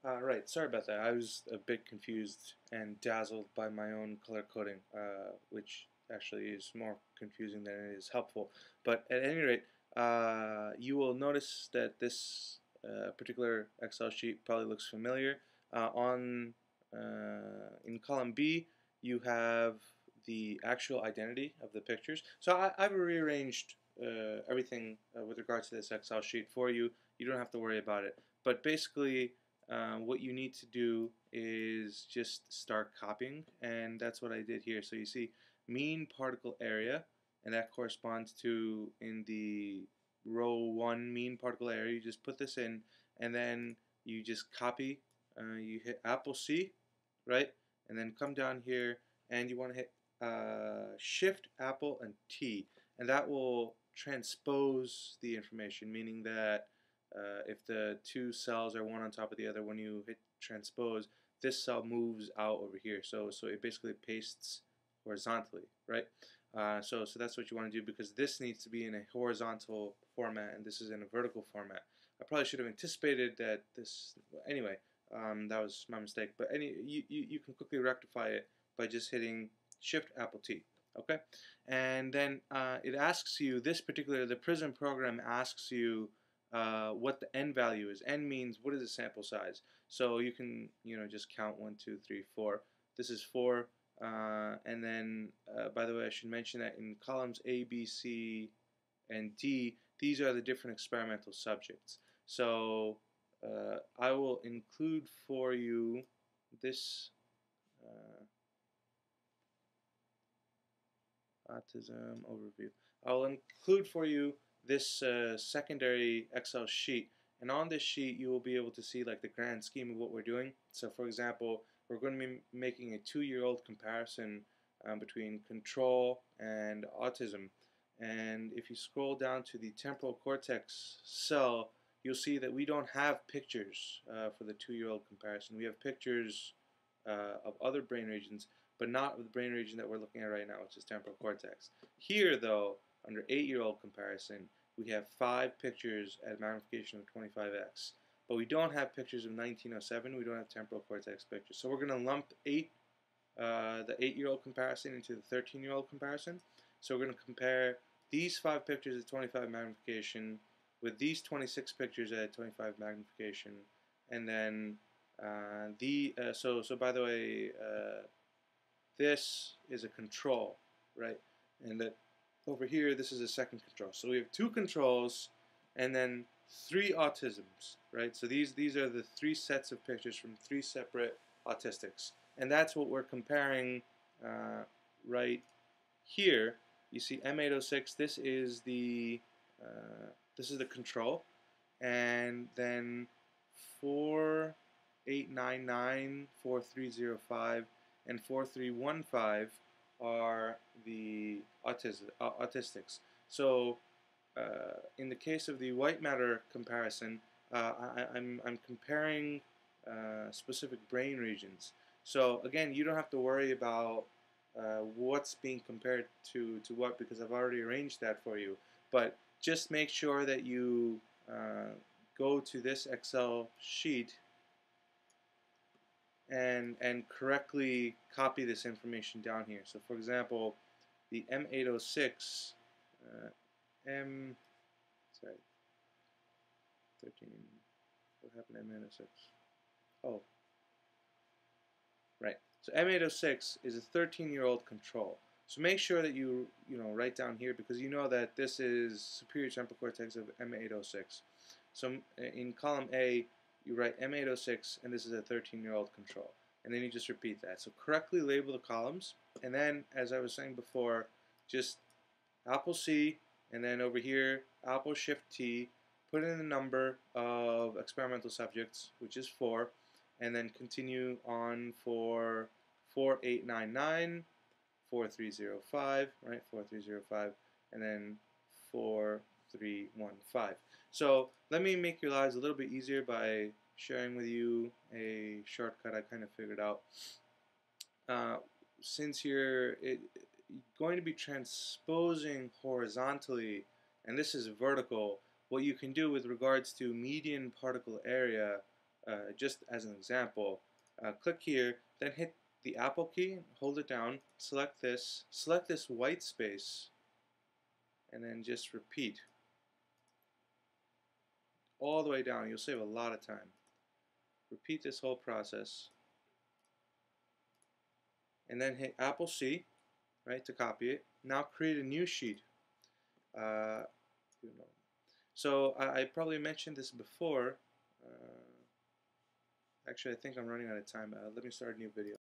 Right, sorry about that. I was a bit confused and dazzled by my own color coding, which actually is more confusing than it is helpful. But at any rate, you will notice that this particular Excel sheet probably looks familiar. In column B, you have the actual identity of the pictures. So I've rearranged everything with regards to this Excel sheet for you. You don't have to worry about it. But basically, what you need to do is just start copying, and that's what I did here. So you see mean particle area, and that corresponds to, in the row 1 mean particle area, you just put this in, and then you just copy. You hit Apple C, right, and then come down here, and you want to hit Shift Apple and T, and that will transpose the information, meaning that if the two cells are one on top of the other, when you hit transpose, this cell moves out over here. So it basically pastes horizontally, right? So that's what you want to do, because this needs to be in a horizontal format and this is in a vertical format. I probably should have anticipated that this. Anyway, that was my mistake. But you can quickly rectify it by just hitting Shift Apple T. Okay, and then it asks you, the Prism program asks you what the n value is. N means what is the sample size. So you can just count 1, 2, 3, 4. This is 4. And then by the way, I should mention that in columns A, B, C, and D, these are the different experimental subjects. So I will include for you this autism overview. I'll include for you this secondary Excel sheet, and on this sheet you will be able to see like the grand scheme of what we're doing. So for example, we're going to be making a 2-year-old comparison between control and autism, and if you scroll down to the temporal cortex cell, you'll see that we don't have pictures for the 2-year-old comparison. We have pictures of other brain regions, but not the brain region that we're looking at right now, which is temporal cortex. Here, though, under 8-year-old comparison, we have 5 pictures at magnification of 25x. But we don't have pictures of 1907. We don't have temporal cortex pictures. So we're going to lump the 8-year-old comparison into the 13-year-old comparison. So we're going to compare these 5 pictures at 25 magnification with these 26 pictures at 25 magnification, and then so by the way, this is a control, right? And that over here, this is a second control. So we have 2 controls and then 3 autisms, right? So these are the 3 sets of pictures from 3 separate autistics. And that's what we're comparing right here. You see M806, this is the control, and then 4899, 4305, and 4315 are the autistics. So in the case of the white matter comparison, I'm comparing specific brain regions. So again, you don't have to worry about what's being compared to what, because I've already arranged that for you. But just make sure that you go to this Excel sheet and correctly copy this information down here. So for example, the M806, M, sorry, 13, what happened to M806? Oh, right. So M806 is a 13-year-old control. So make sure that you write down here, because you know that this is superior temporal cortex of M806. So in column A, you write M806, and this is a 13-year-old control. And then you just repeat that. So correctly label the columns, and then, as I was saying before, just Apple C, and then over here, Apple Shift T, put in the number of experimental subjects, which is 4, and then continue on for 4899, 4305, right, 4305, and then 4315. So let me make your lives a little bit easier by sharing with you a shortcut I kind of figured out. Since you're going to be transposing horizontally, and this is vertical, what you can do with regards to median particle area just as an example, click here, then hit the Apple key, hold it down, select this white space, and then just repeat all the way down. You'll save a lot of time. Repeat this whole process, and then hit Apple C, right, to copy it. Now create a new sheet. So I probably mentioned this before. Actually, I think I'm running out of time. Let me start a new video.